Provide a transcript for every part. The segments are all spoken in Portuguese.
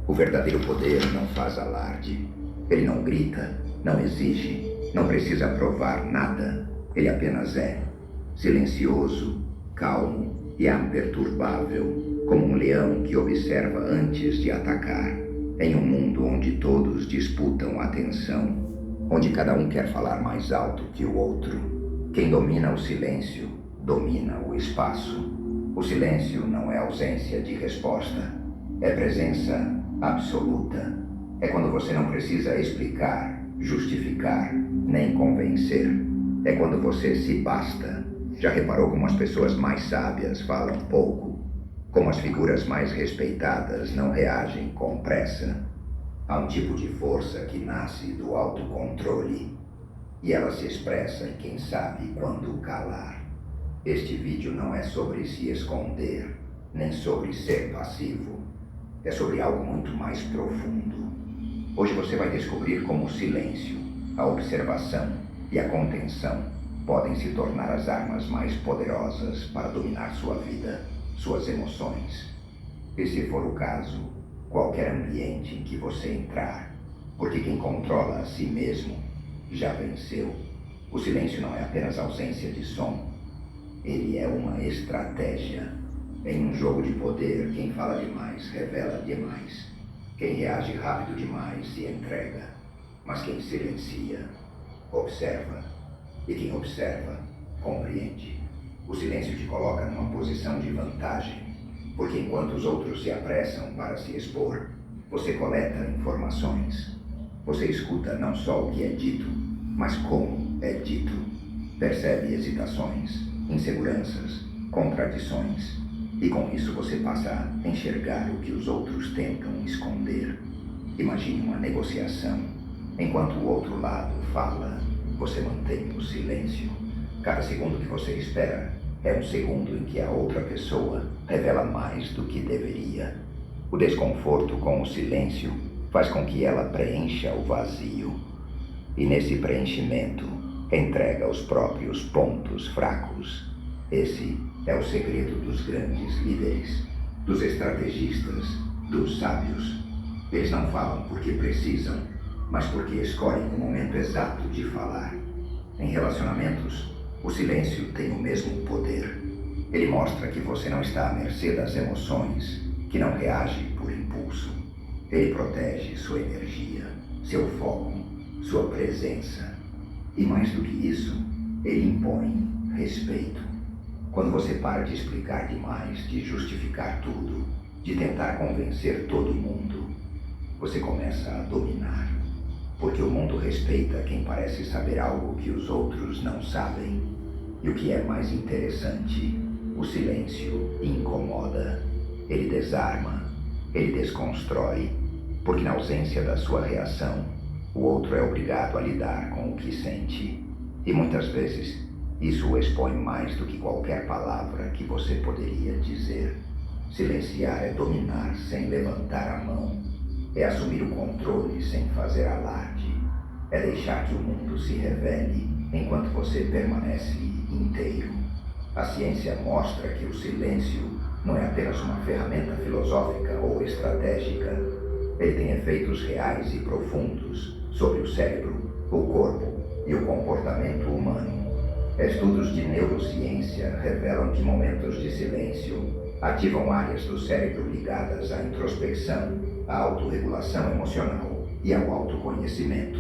O verdadeiro poder não faz alarde. Ele não grita, não exige, não precisa provar nada. Ele apenas é. Silencioso, calmo e imperturbável, como um leão que observa antes de atacar. Em um mundo onde todos disputam atenção, onde cada um quer falar mais alto que o outro. Quem domina o silêncio, domina o espaço. O silêncio não é ausência de resposta, é presença absoluta. É quando você não precisa explicar, justificar, nem convencer. É quando você se basta. Já reparou como as pessoas mais sábias falam pouco? Como as figuras mais respeitadas não reagem com pressa? Há um tipo de força que nasce do autocontrole. E ela se expressa em quem sabe quando calar. Este vídeo não é sobre se esconder, nem sobre ser passivo. É sobre algo muito mais profundo. Hoje você vai descobrir como o silêncio, a observação e a contenção podem se tornar as armas mais poderosas para dominar sua vida, suas emoções. E se for o caso, qualquer ambiente em que você entrar, porque quem controla a si mesmo já venceu. O silêncio não é apenas ausência de som. Ele é uma estratégia. Em um jogo de poder, quem fala demais revela demais. Quem reage rápido demais se entrega. Mas quem silencia, observa. E quem observa, compreende. O silêncio te coloca numa posição de vantagem, porque enquanto os outros se apressam para se expor, você coleta informações. Você escuta não só o que é dito, mas como é dito. Percebe hesitações, inseguranças, contradições. E com isso você passa a enxergar o que os outros tentam esconder. Imagine uma negociação. Enquanto o outro lado fala, você mantém o silêncio. Cada segundo que você espera é um segundo em que a outra pessoa revela mais do que deveria. O desconforto com o silêncio faz com que ela preencha o vazio. E nesse preenchimento, entrega os próprios pontos fracos. Esse é o segredo dos grandes líderes, dos estrategistas, dos sábios. Eles não falam porque precisam, mas porque escolhem o momento exato de falar. Em relacionamentos, o silêncio tem o mesmo poder. Ele mostra que você não está à mercê das emoções, que não reage por impulso. Ele protege sua energia, seu foco, sua presença. E mais do que isso, ele impõe respeito. Quando você para de explicar demais, de justificar tudo, de tentar convencer todo mundo, você começa a dominar. Porque o mundo respeita quem parece saber algo que os outros não sabem. E o que é mais interessante, o silêncio incomoda. Ele desarma, ele desconstrói, porque na ausência da sua reação, o outro é obrigado a lidar com o que sente. E muitas vezes, isso o expõe mais do que qualquer palavra que você poderia dizer. Silenciar é dominar sem levantar a mão. É assumir o controle sem fazer alarde. É deixar que o mundo se revele enquanto você permanece inteiro. A ciência mostra que o silêncio não é apenas uma ferramenta filosófica ou estratégica. Ele tem efeitos reais e profundos sobre o cérebro, o corpo e o comportamento humano. Estudos de neurociência revelam que momentos de silêncio ativam áreas do cérebro ligadas à introspecção, à autorregulação emocional e ao autoconhecimento.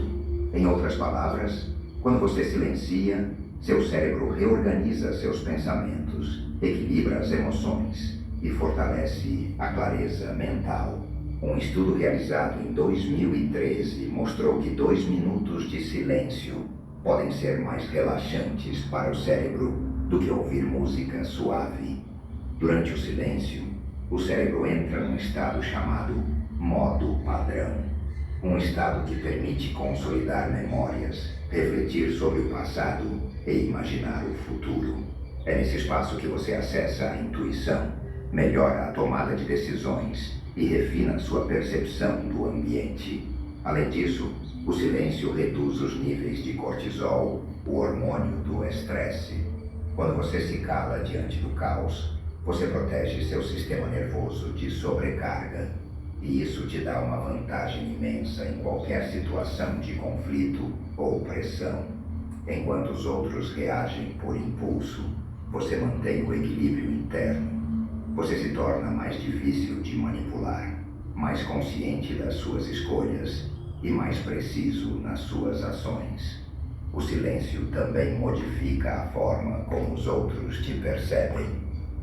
Em outras palavras, quando você silencia, seu cérebro reorganiza seus pensamentos, equilibra as emoções e fortalece a clareza mental. Um estudo realizado em 2013 mostrou que 2 minutos de silêncio podem ser mais relaxantes para o cérebro do que ouvir música suave. Durante o silêncio, o cérebro entra num estado chamado modo padrão. Um estado que permite consolidar memórias, refletir sobre o passado e imaginar o futuro. É nesse espaço que você acessa a intuição, melhora a tomada de decisões e refina sua percepção do ambiente. Além disso, o silêncio reduz os níveis de cortisol, o hormônio do estresse. Quando você se cala diante do caos, você protege seu sistema nervoso de sobrecarga. E isso te dá uma vantagem imensa em qualquer situação de conflito ou pressão. Enquanto os outros reagem por impulso, você mantém o equilíbrio interno. Você se torna mais difícil de manipular, mais consciente das suas escolhas e mais preciso nas suas ações. O silêncio também modifica a forma como os outros te percebem.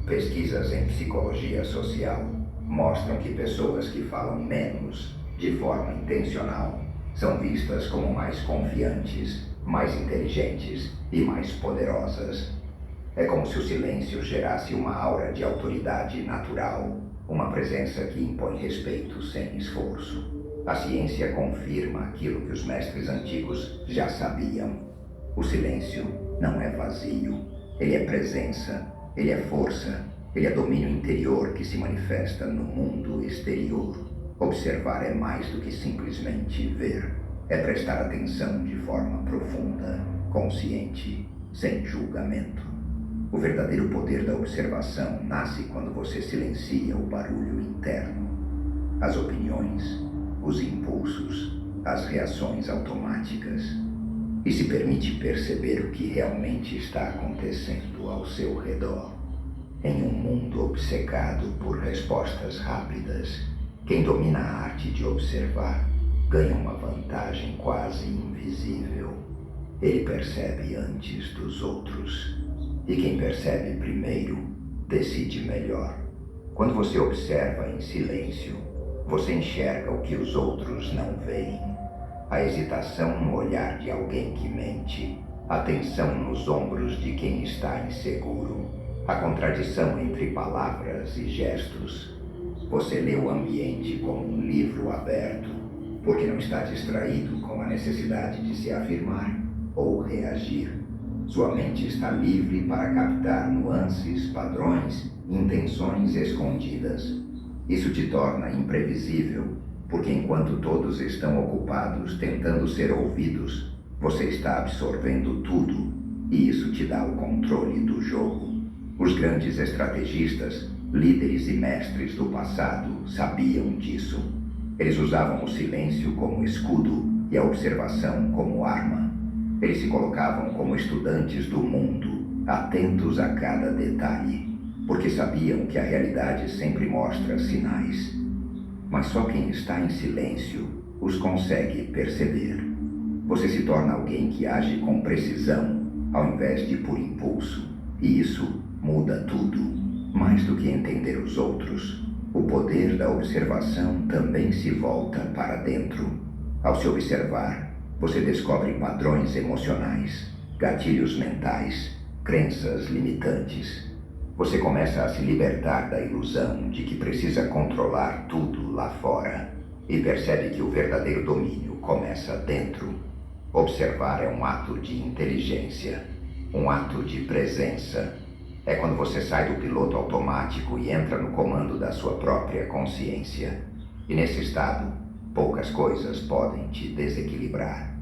Pesquisas em psicologia social mostram que pessoas que falam menos, de forma intencional, são vistas como mais confiantes, mais inteligentes e mais poderosas. É como se o silêncio gerasse uma aura de autoridade natural, uma presença que impõe respeito sem esforço. A ciência confirma aquilo que os mestres antigos já sabiam. O silêncio não é vazio, ele é presença, ele é força, ele é domínio interior que se manifesta no mundo exterior. Observar é mais do que simplesmente ver, é prestar atenção de forma profunda, consciente, sem julgamento. O verdadeiro poder da observação nasce quando você silencia o barulho interno, as opiniões, os impulsos, as reações automáticas, e se permite perceber o que realmente está acontecendo ao seu redor. Em um mundo obcecado por respostas rápidas, quem domina a arte de observar ganha uma vantagem quase invisível. Ele percebe antes dos outros. E quem percebe primeiro, decide melhor. Quando você observa em silêncio, você enxerga o que os outros não veem. A hesitação no olhar de alguém que mente, a tensão nos ombros de quem está inseguro, a contradição entre palavras e gestos. Você lê o ambiente como um livro aberto, porque não está distraído com a necessidade de se afirmar ou reagir. Sua mente está livre para captar nuances, padrões, intenções escondidas. Isso te torna imprevisível, porque enquanto todos estão ocupados tentando ser ouvidos, você está absorvendo tudo, e isso te dá o controle do jogo. Os grandes estrategistas, líderes e mestres do passado sabiam disso. Eles usavam o silêncio como escudo e a observação como arma. Eles se colocavam como estudantes do mundo, atentos a cada detalhe, porque sabiam que a realidade sempre mostra sinais. Mas só quem está em silêncio os consegue perceber. Você se torna alguém que age com precisão, ao invés de por impulso, e isso muda tudo. Mais do que entender os outros, o poder da observação também se volta para dentro. Ao se observar, você descobre padrões emocionais, gatilhos mentais, crenças limitantes. Você começa a se libertar da ilusão de que precisa controlar tudo lá fora e percebe que o verdadeiro domínio começa dentro. Observar é um ato de inteligência, um ato de presença. É quando você sai do piloto automático e entra no comando da sua própria consciência. E nesse estado, poucas coisas podem te desequilibrar.